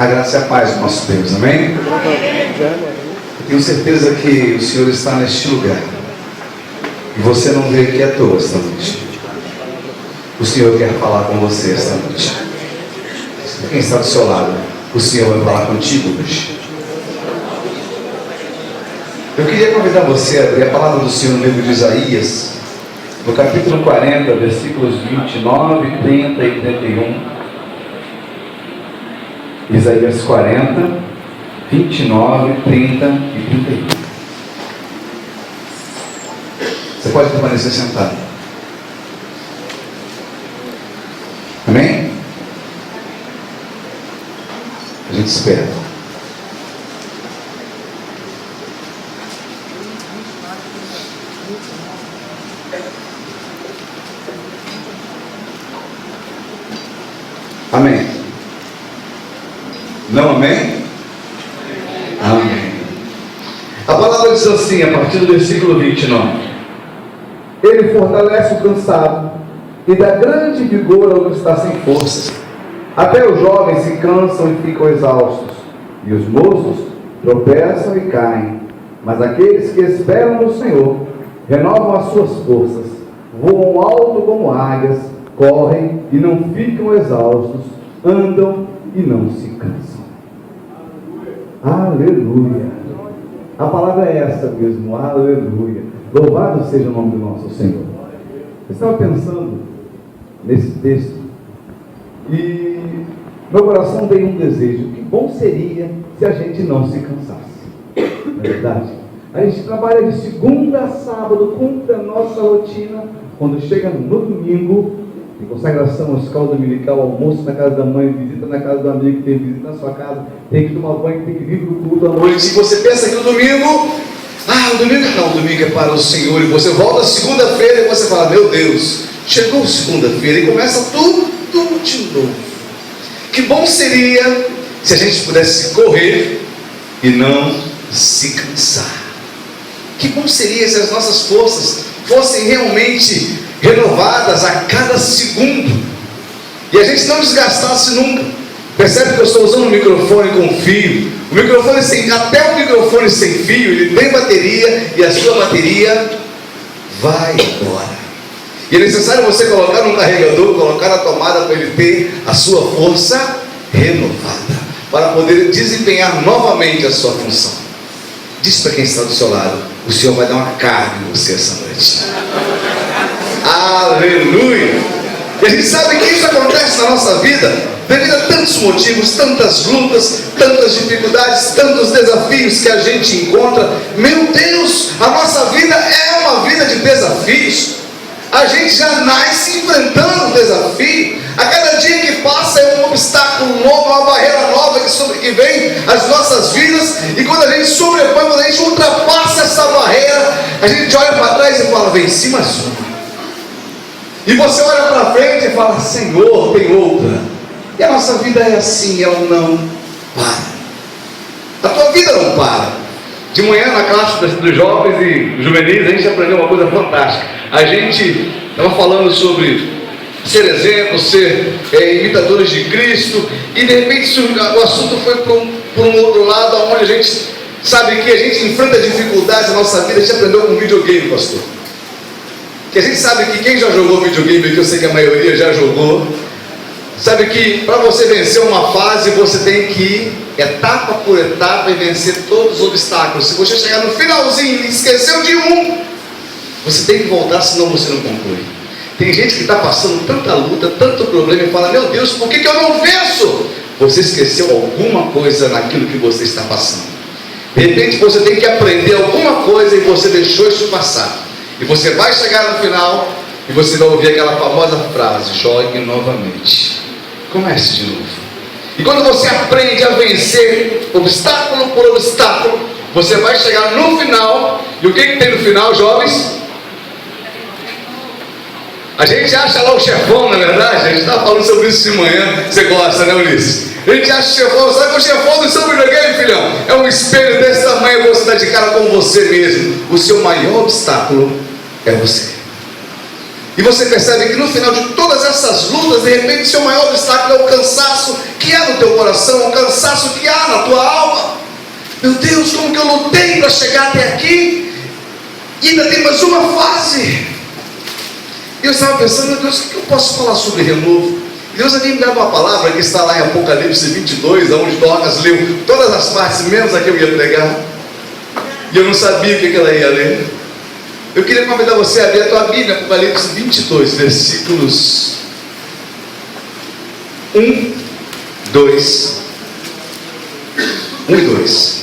A graça e a paz do nosso Deus, amém? Eu tenho certeza que o Senhor está neste lugar. E você não veio aqui à toa esta noite. O Senhor quer falar com você esta noite. Quem está do seu lado, o Senhor vai falar contigo hoje. Eu queria convidar você a abrir a palavra do Senhor no livro de Isaías, no capítulo 40, versículos 29, 30 e 31. Isaías 40, 29, 30 e 31. Você pode permanecer sentado. Amém? A gente espera. Amém. Não amém? Amém. A palavra diz assim, a partir do versículo 29. Ele fortalece o cansado e dá grande vigor ao que está sem forças. Até os jovens se cansam e ficam exaustos, e os moços tropeçam e caem. Mas aqueles que esperam no Senhor renovam as suas forças, voam alto como águias, correm e não ficam exaustos, andam e não se cansam. Aleluia! A palavra é essa mesmo, aleluia! Louvado seja o nome do nosso Senhor. Eu estava pensando nesse texto e meu coração veio um desejo. Que bom seria se a gente não se cansasse. Não é verdade? A gente trabalha de segunda a sábado, cumpre a nossa rotina. Quando chega no domingo, tem consagração, escola dominical, almoço na casa da mãe, visita na casa do amigo, tem visita na sua casa, tem que tomar banho, tem que vir para o culto à noite. Se você pensa que o domingo o domingo é para o Senhor, e você volta segunda-feira e você fala, meu Deus, chegou segunda-feira e começa tudo de novo. Que bom seria se a gente pudesse correr e não se cansar. Que bom seria se as nossas forças fossem realmente renovadas a cada segundo e a gente não desgastasse nunca. Percebe que eu estou usando um microfone com fio. Até o microfone sem fio, ele tem bateria e a sua bateria vai embora. E é necessário você colocar no carregador, colocar na tomada para ele ter a sua força renovada, para poder desempenhar novamente a sua função. Diz para quem está do seu lado, o Senhor vai dar uma carga em você essa noite. Aleluia! E a gente sabe que isso acontece na nossa vida devido a tantos motivos, tantas lutas, tantas dificuldades, tantos desafios que a gente encontra. Meu Deus, a nossa vida é uma vida de desafios. A gente já nasce enfrentando um desafio. A cada dia que passa é um obstáculo novo, uma barreira nova que vem às nossas vidas. E quando a gente sobrepõe, quando a gente ultrapassa essa barreira, a gente olha para trás e fala, venci mais uma. E você olha para frente e fala, Senhor, tem outra. E a nossa vida é assim, ela não para. A tua vida não para. De manhã na classe dos jovens e juvenis, a gente aprendeu uma coisa fantástica. A gente estava falando sobre ser exemplo, ser imitadores de Cristo, e de repente o assunto foi por um outro lado, onde a gente sabe que a gente enfrenta dificuldades na nossa vida. A gente aprendeu com videogame, pastor. Que a gente sabe que quem já jogou videogame, que eu sei que a maioria já jogou, sabe que para você vencer uma fase, você tem que ir etapa por etapa e vencer todos os obstáculos. Se você chegar no finalzinho e esqueceu de um, você tem que voltar, senão você não conclui. Tem gente que está passando tanta luta, tanto problema, e fala, meu Deus, por que eu não venço? Você esqueceu alguma coisa naquilo que você está passando. De repente você tem que aprender alguma coisa e você deixou isso passar. E você vai chegar no final e você vai ouvir aquela famosa frase, jogue novamente. Comece de novo. E quando você aprende a vencer obstáculo por obstáculo, você vai chegar no final. E o que tem no final, jovens? A gente acha lá o chefão, na verdade. A gente estava falando sobre isso de manhã. Você gosta, né, Ulisses? A gente acha o chefão. Sabe que o chefão do seu videogame, filhão? É um espelho desse tamanho, você está de cara com você mesmo. O seu maior obstáculo é você. E você percebe que no final de todas essas lutas, de repente, seu maior obstáculo é o cansaço que há no teu coração, o cansaço que há na tua alma. Meu Deus, como que eu lutei para chegar até aqui? E ainda tem mais uma fase. E eu estava pensando, meu Deus, o que eu posso falar sobre renovo? Deus havia me dado uma palavra que está lá em Apocalipse 22, onde Dorcas leu todas as partes, menos a que eu ia pregar. E eu não sabia o que ela ia ler. Eu queria convidar você a ler a tua Bíblia, Apocalipse 22, versículos 1, 2. 1 e 2.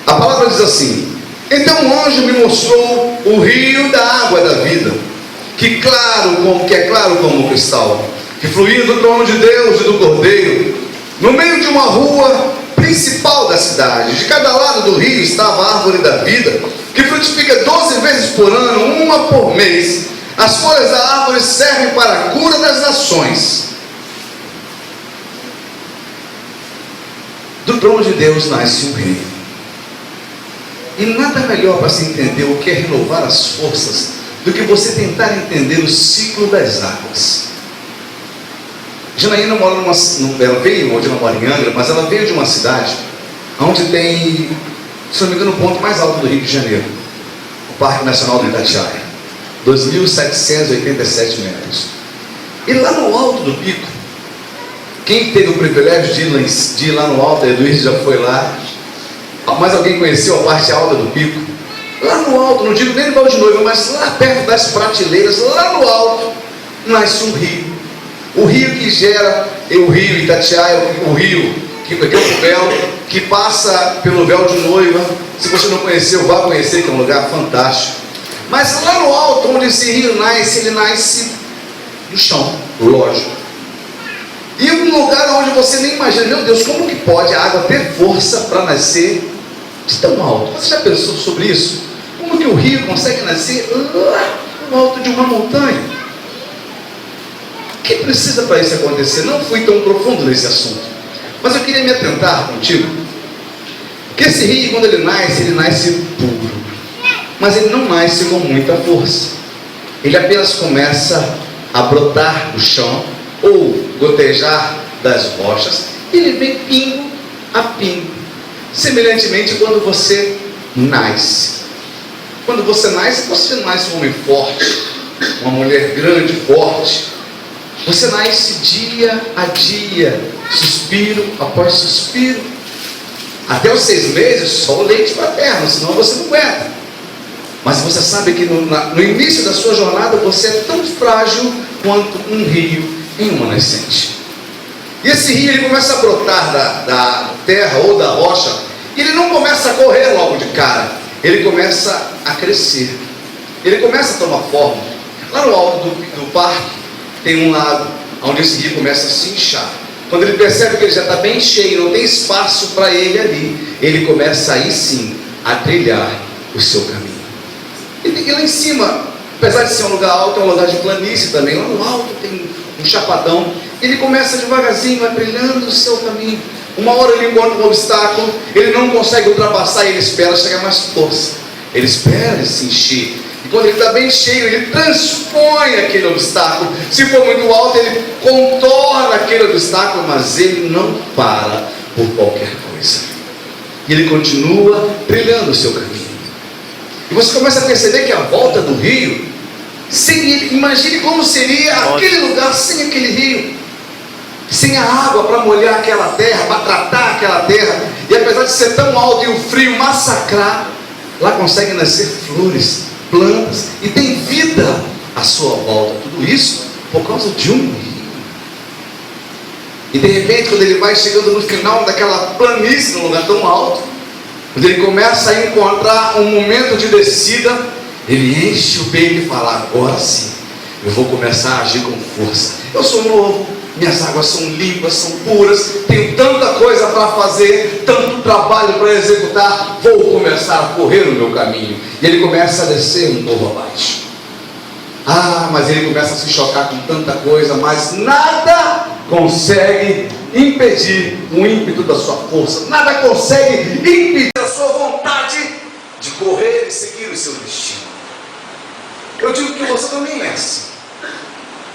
A palavra diz assim: então um anjo me mostrou o rio da água da vida, que é claro como cristal, que fluía do trono de Deus e do Cordeiro, no meio de uma rua principal da cidade. De cada lado do rio estava a árvore da vida, que frutifica 12 vezes por ano, uma por mês. As folhas da árvore servem para a cura das nações. Do trono de Deus nasce um rei. E nada melhor para se entender o que é renovar as forças do que você tentar entender o ciclo das águas. Janaína mora ela veio, hoje ela mora em Angra, mas ela veio de uma cidade onde tem, se não me engano, o ponto mais alto do Rio de Janeiro, o Parque Nacional do Itatiaia, 2.787 metros. E lá no alto do pico, quem teve o privilégio de ir lá no alto, a Eduíde já foi lá. Mas alguém conheceu a parte alta do pico? Lá no alto, não digo nem no Val de Noiva, mas lá perto das prateleiras, lá no alto, nasce um rio. O rio que gera, o rio Itatiaia, o rio que é o véu, que passa pelo Véu de Noiva. Se você não conheceu, vá conhecer, que é um lugar fantástico. Mas lá no alto, onde esse rio nasce, ele nasce no chão, lógico. E um lugar onde você nem imagina, meu Deus, como que pode a água ter força para nascer de tão alto? Você já pensou sobre isso? Como que o rio consegue nascer lá no alto de uma montanha? O que precisa para isso acontecer? Não fui tão profundo nesse assunto, mas eu queria me atentar contigo que esse rio, quando ele nasce puro, mas ele não nasce com muita força. Ele apenas começa a brotar do chão ou gotejar das rochas, e ele vem pingo a pingo. Semelhantemente, quando você nasce, você não nasce um homem forte, uma mulher grande, forte. Você nasce dia a dia, suspiro após suspiro. Até os 6 meses, só o leite materno, senão você não aguenta. Mas você sabe que no início da sua jornada, você é tão frágil quanto um rio em uma nascente. E esse rio, ele começa a brotar da terra ou da rocha, e ele não começa a correr logo de cara, ele começa a crescer, ele começa a tomar forma. Lá no alto do parque tem um lago onde esse rio começa a se inchar. Quando ele percebe que ele já está bem cheio, não tem espaço para ele ali, ele começa aí sim a trilhar o seu caminho. E lá em cima, apesar de ser um lugar alto, é um lugar de planície também. Lá no alto tem um chapadão. Ele começa devagarzinho, vai trilhando o seu caminho. Uma hora ele encontra um obstáculo, ele não consegue ultrapassar, ele espera chegar mais força. Ele espera ele se encher. E quando ele está bem cheio, ele transpõe aquele obstáculo. Se for muito alto, ele contorna aquele obstáculo, mas ele não para por qualquer coisa. E ele continua trilhando o seu caminho. E você começa a perceber que a volta do rio, sem ele, imagine como seria aquele lugar sem aquele rio, sem a água para molhar aquela terra, para tratar aquela terra. E apesar de ser tão alto e o frio massacrar, lá conseguem nascer flores, plantas, e tem vida à sua volta. Tudo isso por causa de um rio. E de repente, quando ele vai chegando no final daquela planície, num lugar tão alto, quando ele começa a encontrar um momento de descida, ele enche o peito e fala: agora sim, eu vou começar a agir com força. Eu sou novo, minhas águas são limpas, são puras, tenho tanta coisa para fazer, tanto trabalho para executar, vou começar a correr o meu caminho. E ele começa a descer um pouco abaixo. Mas ele começa a se chocar com tanta coisa, mas nada consegue impedir o ímpeto da sua força, nada consegue impedir a sua vontade de correr e seguir o seu destino. Eu digo que você também é assim.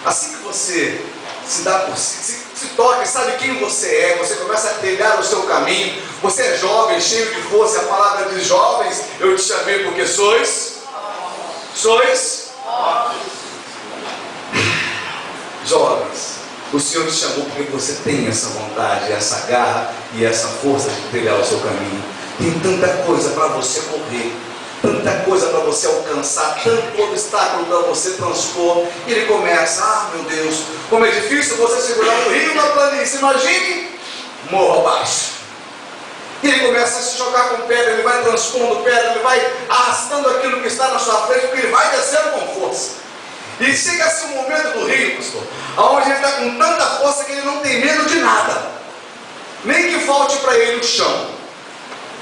Assim que você se dá por si, se toca, sabe quem você é, você começa a trilhar o seu caminho, você é jovem, cheio de força, a palavra diz: jovens, eu te chamei porque sois jovens. O Senhor te chamou porque você tem essa vontade, essa garra e essa força de trilhar o seu caminho. Tem tanta coisa para você correr, tanta coisa para você alcançar, tanto obstáculo para você transpor. E ele começa: meu Deus, como é difícil você segurar um rio na planície, imagine morro abaixo. E ele começa a se chocar com pedra, ele vai transpondo pedra, ele vai arrastando aquilo que está na sua frente, porque ele vai descendo com força. E chega-se um momento do rio, pastor, onde ele está com tanta força que ele não tem medo de nada, nem que falte para ele o chão,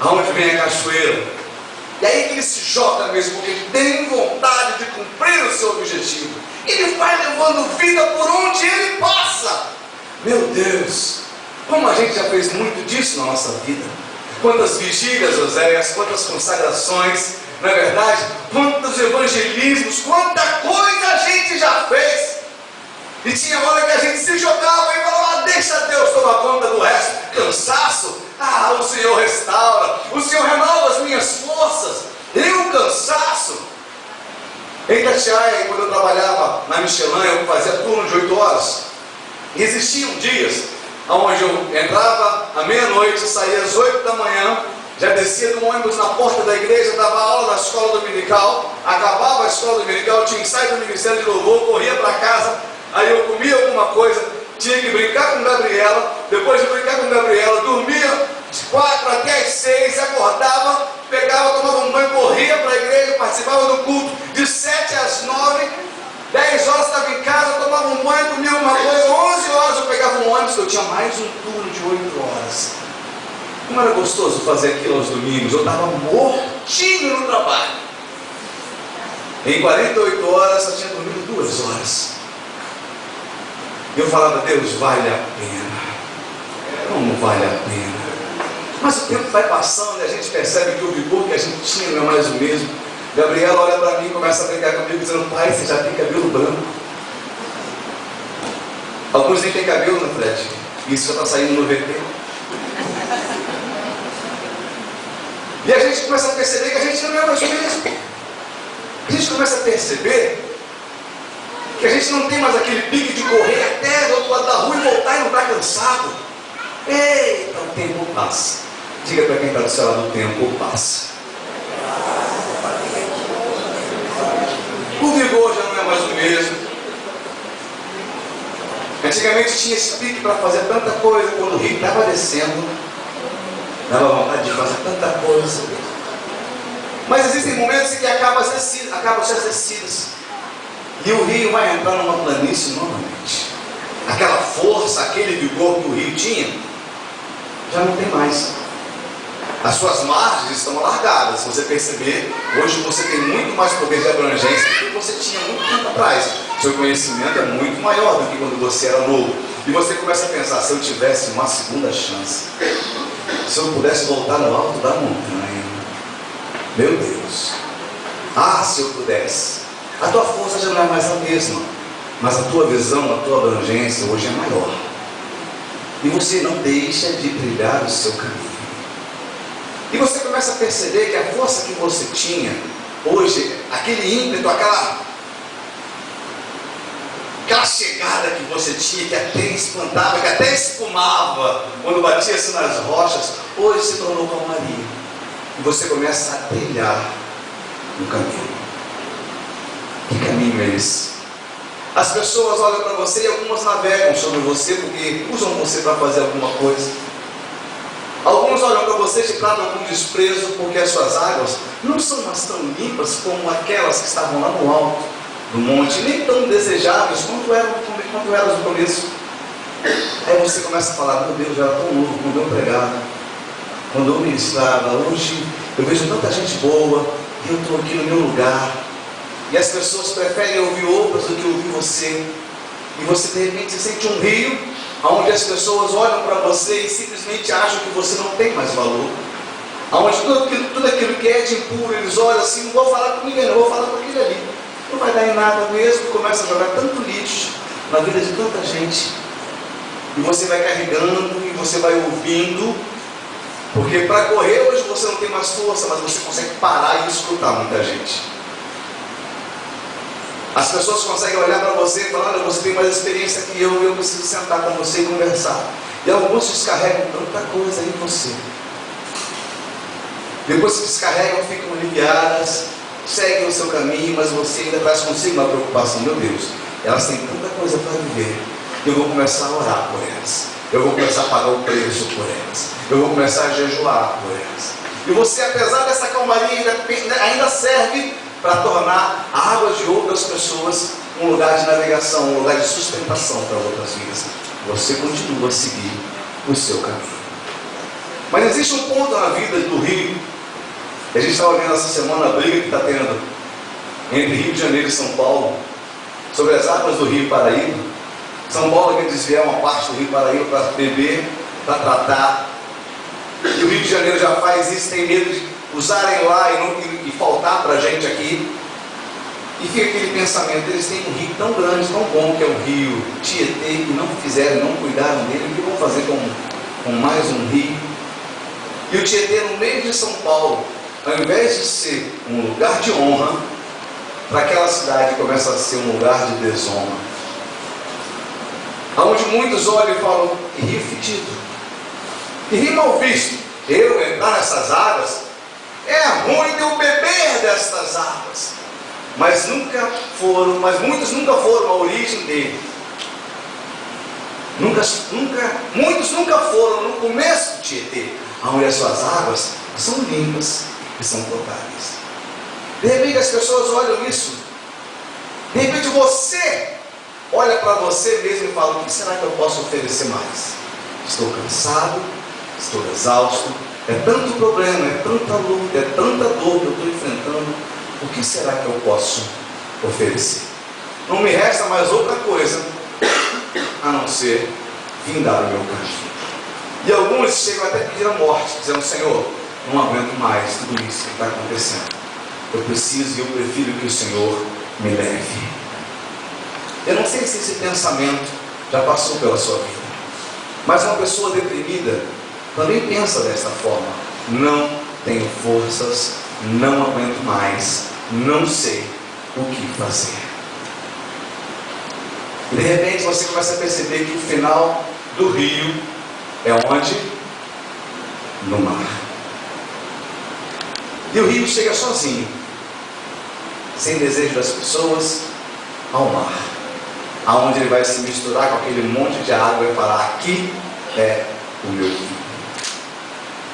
aonde vem a cachoeira. E aí que ele se joga mesmo, porque ele tem vontade de cumprir o seu objetivo. Ele vai levando vida por onde ele passa. Meu Deus, como a gente já fez muito disso na nossa vida. Quantas vigílias, Oséias, quantas consagrações, não é verdade? Quantos evangelismos, quanta coisa a gente já fez. E tinha hora que a gente se jogava e falava: deixa Deus tomar conta do resto. Cansaço, o Senhor restaura, o Senhor renova as minhas forças. E o cansaço. Em Itatiaia, quando eu trabalhava na Michelin, eu fazia turno de 8 horas. E existiam dias onde eu entrava à meia-noite, saía às 8 da manhã, já descia do ônibus na porta da igreja, dava aula na escola dominical, acabava a escola dominical, tinha ensaio do Ministério de Louvor, corria para casa, aí eu comia alguma coisa, tinha que brincar com Gabriela, depois de brincar com Gabriela, dormia de 4 até as 6, acordava, pegava, tomava um banho, corria para a igreja, participava do culto, de 7 às 9, 10 horas estava em casa, tomava um banho, comia uma coisa, 11 horas eu pegava um ônibus, eu tinha mais um turno de 8 horas. Como era gostoso fazer aquilo aos domingos, eu estava mortinho no trabalho. Em 48 horas, eu tinha dormido 2 horas. E eu falava: Deus, vale a pena. Como vale a pena? Mas o tempo vai passando e a gente percebe que o vigor que a gente tinha não é mais o mesmo. Gabriela olha para mim e começa a brincar comigo, dizendo: pai, você já tem cabelo branco. Alguns nem têm cabelo, né, Fred? Isso já está saindo no VT. E a gente começa a perceber que a gente não é mais o mesmo. A gente começa a perceber que a gente não tem mais aquele pique de correr até do outro lado da rua e voltar e não estar cansado. Eita, o tempo passa. Diga para quem está do seu lado: o tempo passa. O vigor já não é mais o mesmo. Antigamente tinha esse pique para fazer tanta coisa, quando o rio estava descendo, dava vontade de fazer tanta coisa. Mas existem momentos em que acabam as descidas. E o rio vai entrar numa planície novamente. Aquela força, aquele vigor que o rio tinha, já não tem mais. As suas margens estão alargadas. Se você perceber, hoje você tem muito mais poder de abrangência do que você tinha muito tempo atrás. Seu conhecimento é muito maior do que quando você era novo. E você começa a pensar: se eu tivesse uma segunda chance, se eu pudesse voltar no alto da montanha, meu Deus, se eu pudesse. A tua força já não é mais a mesma, mas a tua visão, a tua abrangência hoje é maior. E você não deixa de trilhar o seu caminho. E você começa a perceber que a força que você tinha hoje, aquele ímpeto, aquela chegada que você tinha, que até espantava, que até espumava quando batia-se nas rochas, hoje se tornou calmaria. E você começa a trilhar no caminho. Que caminho é esse? As pessoas olham para você e algumas navegam sobre você porque usam você para fazer alguma coisa. Alguns olham para você e te tratam com desprezo porque as suas águas não são mais tão limpas como aquelas que estavam lá no alto do monte, nem tão desejáveis quanto eram no começo. Aí você começa a falar: meu Deus, eu era tão novo quando eu pregava, quando eu ministrava. Hoje eu vejo tanta gente boa e eu estou aqui no meu lugar. E as pessoas preferem ouvir outras do que ouvir você. E você de repente se sente um rio onde as pessoas olham para você e simplesmente acham que você não tem mais valor, onde tudo aquilo que é de impuro, eles olham assim, não vou falar com ninguém, não vou falar com aquele ali, não vai dar em nada mesmo, começa a jogar tanto lixo na vida de tanta gente, e você vai carregando, e você vai ouvindo, porque para correr hoje você não tem mais força, mas você consegue parar e escutar muita gente. As pessoas conseguem olhar para você e falar: olha, você tem mais experiência que eu preciso sentar com você e conversar. E alguns descarregam tanta coisa em você. Depois que descarregam, ficam aliviadas, seguem o seu caminho, mas você ainda traz consigo uma preocupação: meu Deus, elas têm tanta coisa para viver, eu vou começar a orar por elas, eu vou começar a pagar o preço por elas, eu vou começar a jejuar por elas. E você, apesar dessa calmaria, ainda serve para tornar a água de outras pessoas um lugar de navegação, um lugar de sustentação para outras vidas. Você continua a seguir o seu caminho. Mas existe um ponto na vida do rio. A gente estava vendo essa semana a briga que está tendo entre Rio de Janeiro e São Paulo sobre as águas do Rio Paraíba. São Paulo quer desviar uma parte do Rio Paraíba para beber, para tratar. E o Rio de Janeiro já faz isso, tem medo de usarem lá e faltar para a gente aqui. E fica aquele pensamento: eles têm um rio tão grande, tão bom, que é o rio Tietê, e não fizeram, não cuidaram dele. O que vão fazer com mais um rio? E o Tietê, no meio de São Paulo, ao invés de ser um lugar de honra, para aquela cidade começa a ser um lugar de desonra, onde muitos olham e falam: que rio fedido, que rio mal visto. Eu entrar nessas águas, é ruim de eu beber destas águas. Mas muitos nunca foram a origem dele. Muitos nunca foram no começo do Tietê, onde as suas águas são limpas e são potáveis. De repente as pessoas olham isso. De repente você olha para você mesmo e fala: o que será que eu posso oferecer mais? Estou cansado, estou exausto, é tanto problema, é tanta luta, é tanta dor que eu estou enfrentando. O que será que eu posso oferecer? Não me resta mais outra coisa a não ser findar o meu castigo. E alguns chegam até a pedir a morte, dizendo: Senhor, não aguento mais tudo isso que está acontecendo. Eu preciso e eu prefiro que o Senhor me leve. Eu não sei se esse pensamento já passou pela sua vida, mas uma pessoa deprimida também pensa desta forma: não tenho forças, não aguento mais, não sei o que fazer. E de repente você começa a perceber que o final do rio é onde? No mar. E o rio chega sozinho, sem desejo das pessoas, ao mar, aonde ele vai se misturar com aquele monte de água e falar: aqui é o meu rio.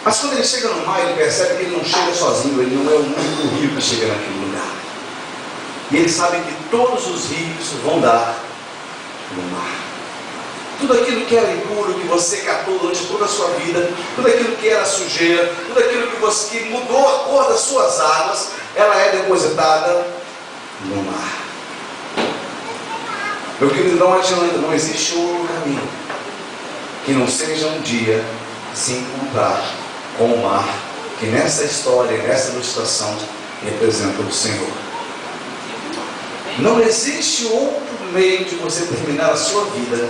Mas quando ele chega no mar, ele percebe que ele não chega sozinho, ele não é o único rio que chega naquele lugar. E ele sabe que todos os rios vão dar no mar. Tudo aquilo que era impuro, que você catou durante toda a sua vida, tudo aquilo que era sujeira, tudo aquilo que mudou a cor das suas águas, ela é depositada no mar. Meu querido, não adianta, não existe outro caminho que não seja um dia se encontrar com o mar, que nessa história, nessa ilustração, representa o Senhor. Não existe outro meio de você terminar a sua vida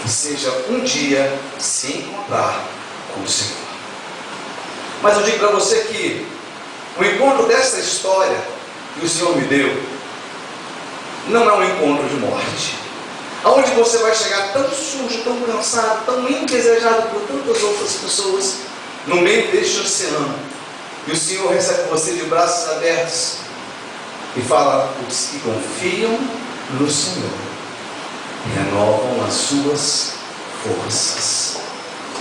que seja um dia se encontrar com o Senhor. Mas eu digo para você que o encontro dessa história que o Senhor me deu não é um encontro de morte, aonde você vai chegar tão sujo, tão cansado, tão indesejado por tantas outras pessoas, no meio deste oceano, e o Senhor recebe você de braços abertos e fala: os que confiam no Senhor renovam as suas forças.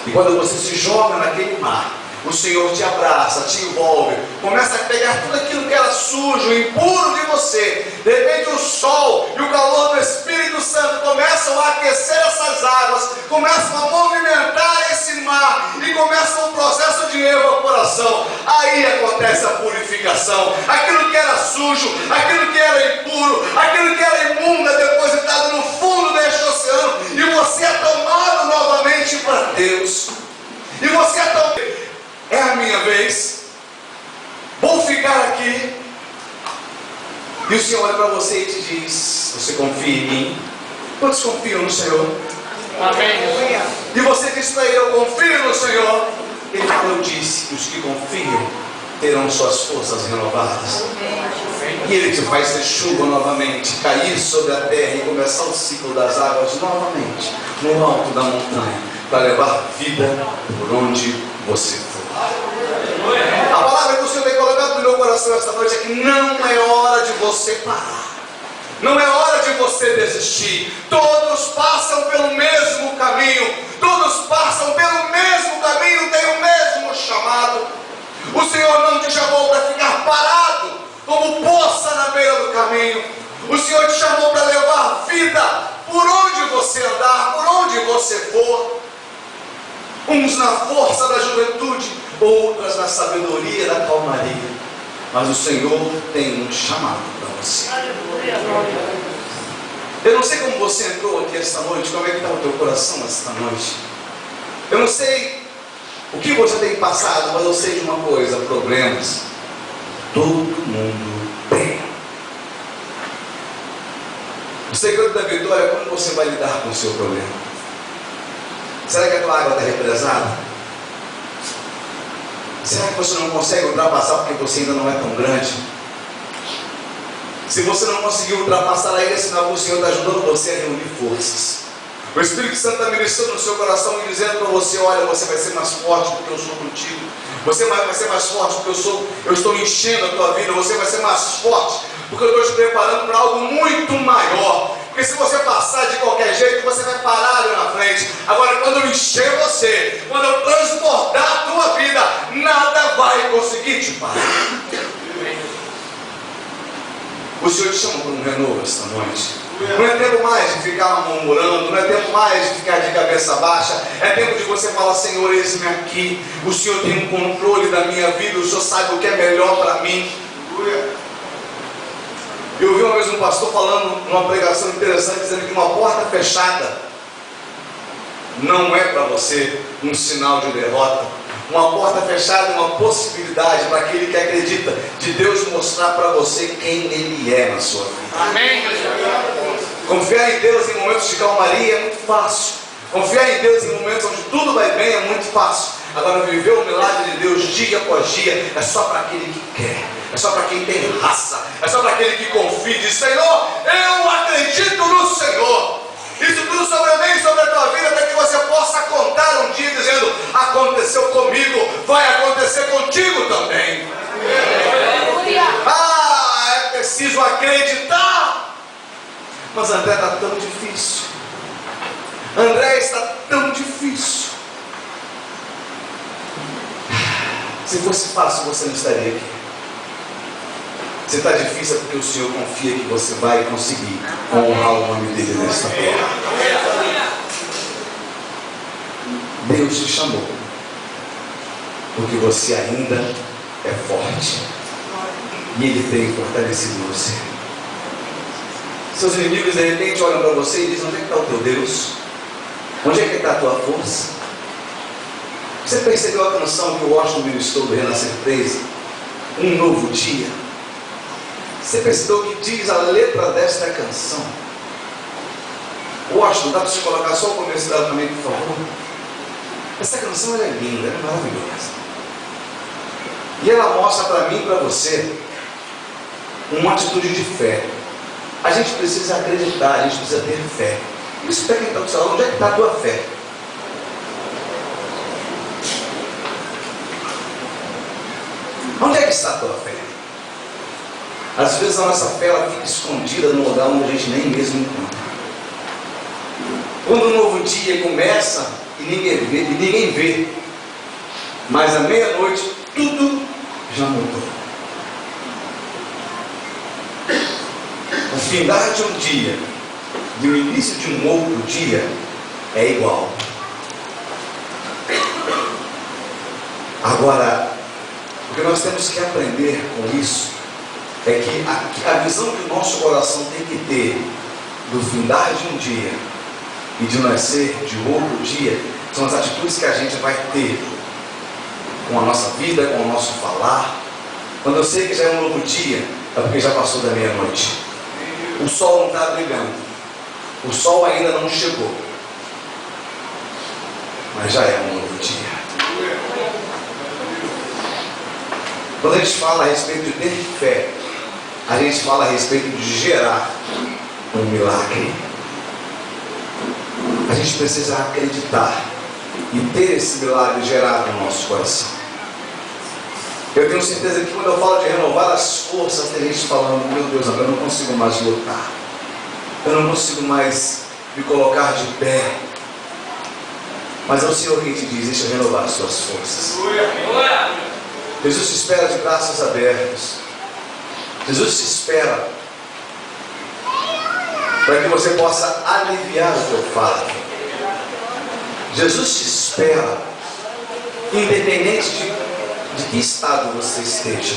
E quando você se joga naquele mar, o Senhor te abraça, te envolve, começa a pegar tudo aquilo que era sujo, impuro de você. De repente o sol e o calor do Espírito Santo começam a aquecer essas águas, começam a movimentar esse mar e começa um processo de evaporação. Aí acontece a purificação. Aquilo que era sujo, aquilo que era impuro, aquilo que era imundo é depositado no fundo deste oceano. oceano, e você é tomado novamente para Deus. E você é tão... É a minha vez. Vou ficar aqui. E o Senhor olha para você e te diz: você confia em mim? Quantos confiam no Senhor? Amém. E você diz para ele: eu confio no Senhor. Ele falou: eu disse que os que confiam terão suas forças renovadas. E ele te faz ser chuva novamente, cair sobre a terra e começar o ciclo das águas novamente, no alto da montanha, para levar vida por onde você for. A palavra que o Senhor tem colocado no meu coração esta noite é que não é hora de você parar. Não é hora de você desistir. Todos passam pelo mesmo caminho. Todos passam pelo mesmo caminho, têm o mesmo chamado. O Senhor não te chamou para ficar parado como poça na beira do caminho. O Senhor te chamou para levar vida por onde você andar, por onde você for. Uns na força da juventude, outras na sabedoria da calmaria. Mas o Senhor tem um chamado para você. Eu não sei como você entrou aqui esta noite, como é que está o teu coração esta noite. Eu não sei o que você tem passado, mas eu sei de uma coisa: problemas todo mundo tem. O segredo da vitória é como você vai lidar com o seu problema. Será que a tua água está represada? Será que você não consegue ultrapassar porque você ainda não é tão grande? Se você não conseguiu ultrapassar ainda, é sinal que o Senhor está ajudando você a reunir forças. O Espírito Santo está ministrando no seu coração e dizendo para você: olha, você vai ser mais forte porque eu sou contigo. Você vai ser mais forte porque eu estou enchendo a tua vida. Você vai ser mais forte porque eu estou te preparando para algo muito maior. Porque se você passar de qualquer jeito, você vai parar ali na frente. Agora, quando eu encher você, quando eu transbordar a tua vida, nada vai conseguir te parar. O Senhor te chama para um renovo esta noite. Não é tempo mais de ficar murmurando, não é tempo mais de ficar de cabeça baixa. É tempo de você falar: Senhor, eis-me aqui. O Senhor tem um controle da minha vida. O Senhor sabe o que é melhor para mim. Eu ouvi uma vez um pastor falando numa pregação interessante, dizendo que uma porta fechada não é para você um sinal de derrota. Uma porta fechada é uma possibilidade para aquele que acredita de Deus mostrar para você quem Ele é na sua vida. Amém. Confiar em Deus em momentos de calmaria é muito fácil. Confiar em Deus em momentos onde tudo vai bem é muito fácil. Agora, viver o milagre de Deus dia após dia é só para aquele que quer. É só para quem tem raça. É só para aquele que confia e diz: Senhor, eu acredito no Senhor. Isso tudo sobre mim, sobre a tua vida, para que você possa contar um dia dizendo: aconteceu comigo, vai acontecer contigo também. Ah, é preciso acreditar. Mas André, está tão difícil. André, está tão difícil. Se fosse fácil, você não estaria aqui. Se está difícil é porque o Senhor confia que você vai conseguir honrar o nome dele nesta terra. Deus te chamou porque você ainda é forte e Ele tem fortalecido você. Seus inimigos de repente olham para você e dizem: onde é que está o teu Deus? Onde é que está a tua força? Você percebeu a canção que o Washington ministrou do Renascer 13? Um novo dia. Você percebeu o que diz a letra desta canção? Washington, dá para você colocar só o começo dela também, por favor? Essa canção ela é linda, ela é maravilhosa. E ela mostra para mim e para você uma atitude de fé. A gente precisa acreditar, a gente precisa ter fé. Isso para quem está do seu lado: onde é que está a tua fé? Onde é que está a tua fé? Às vezes a nossa fé ela fica escondida num lugar onde a gente nem mesmo encontra. Quando um novo dia começa e ninguém vê, mas à meia-noite tudo já mudou. O findar de um dia e o início de um outro dia é igual. Agora, o que nós temos que aprender com isso é que a visão que o nosso coração tem que ter do findar de um dia e de nascer de outro dia são as atitudes que a gente vai ter com a nossa vida, com o nosso falar. Quando eu sei que já é um novo dia, é porque já passou da meia-noite. O sol não está brilhando, o sol ainda não chegou, mas já é um novo dia. Quando a gente fala a respeito de ter fé, a gente fala a respeito de gerar um milagre. A gente precisa acreditar e ter esse milagre gerado no nosso coração. Eu tenho certeza que quando eu falo de renovar as forças, tem gente falando: meu Deus, eu não consigo mais lutar, eu não consigo mais me colocar de pé. Mas é o Senhor quem te diz: deixa eu renovar as suas forças. Jesus te espera de braços abertos. Jesus te espera para que você possa aliviar o teu fardo. Jesus te espera, independente de que estado você esteja.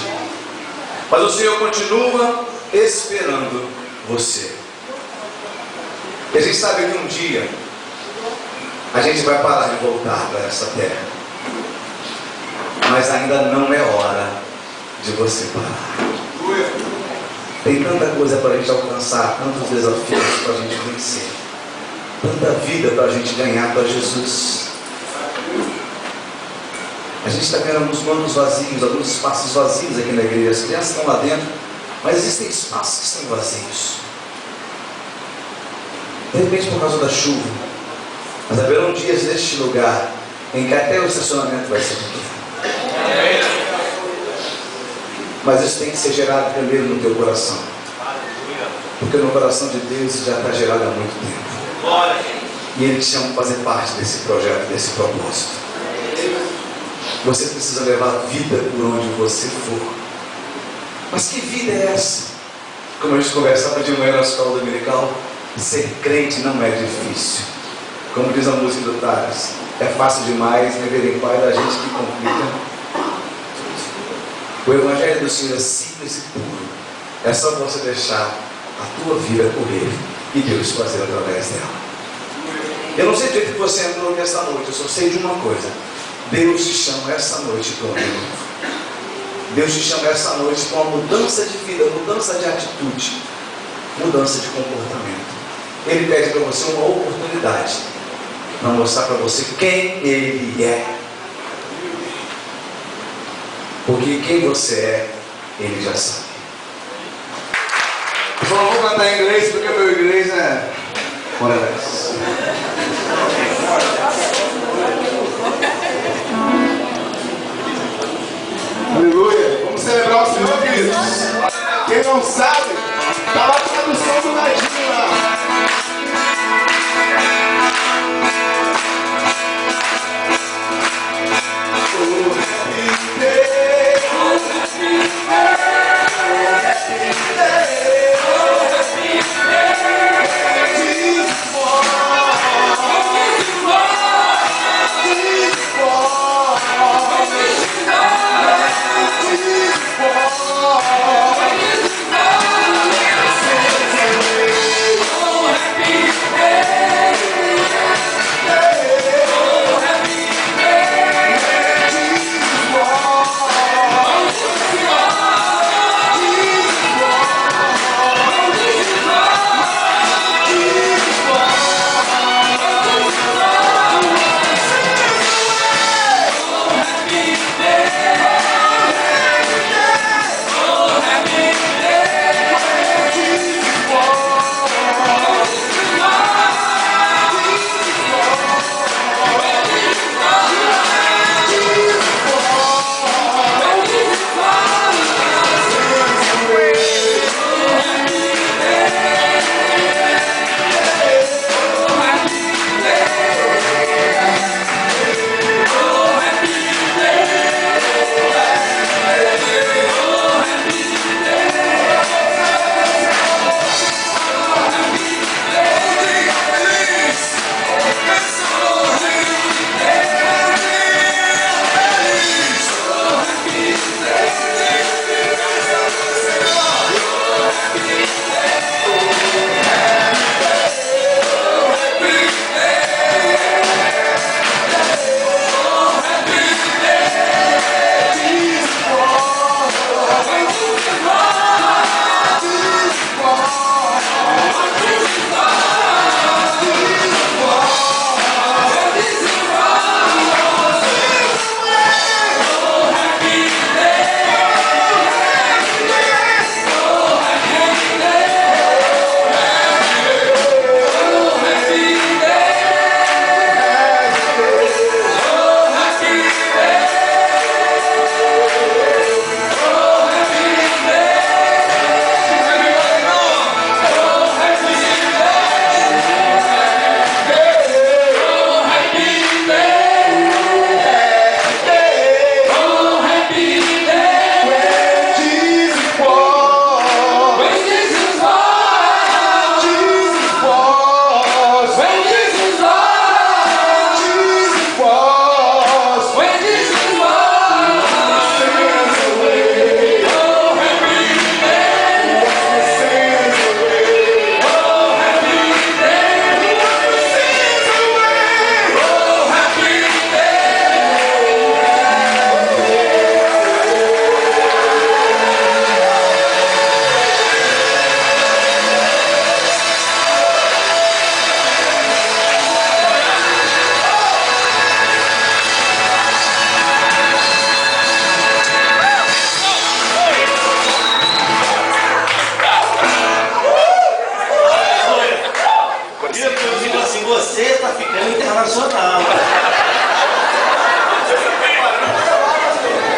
Mas o Senhor continua esperando você. E a gente sabe que um dia a gente vai parar de voltar para essa terra. Mas ainda não é hora de você parar. Tem tanta coisa para a gente alcançar, tantos desafios para a gente vencer, tanta vida para a gente ganhar para Jesus. A gente está vendo alguns bancos vazios, alguns espaços vazios aqui na igreja. As crianças estão lá dentro, mas existem espaços que estão vazios. De repente, por causa da chuva, mas haverão dias neste lugar em que até o estacionamento vai ser pequeno. Mas isso tem que ser gerado primeiro no teu coração, porque no coração de Deus isso já está gerado há muito tempo, e Ele te chama para fazer parte desse projeto, desse propósito. Você precisa levar vida por onde você for. Mas que vida é essa? Como a gente conversava de manhã na escola dominical, ser crente não é difícil. Como diz a música do Thales, é fácil demais, viver em paz da gente que complica. O Evangelho do Senhor é simples e puro. É só você deixar a tua vida correr e Deus fazer através dela. Eu não sei do jeito que você entrou aqui esta noite, eu só sei de uma coisa: Deus te chama essa noite para um novo. Deus te chama essa noite para uma mudança de vida, mudança de atitude, mudança de comportamento. Ele pede para você uma oportunidade para mostrar para você quem Ele é. Porque quem você é, Ele já sabe. Eu só não vou cantar em inglês porque meu inglês é moradas. Aleluia! Vamos celebrar o Senhor, queridos. Quem não sabe,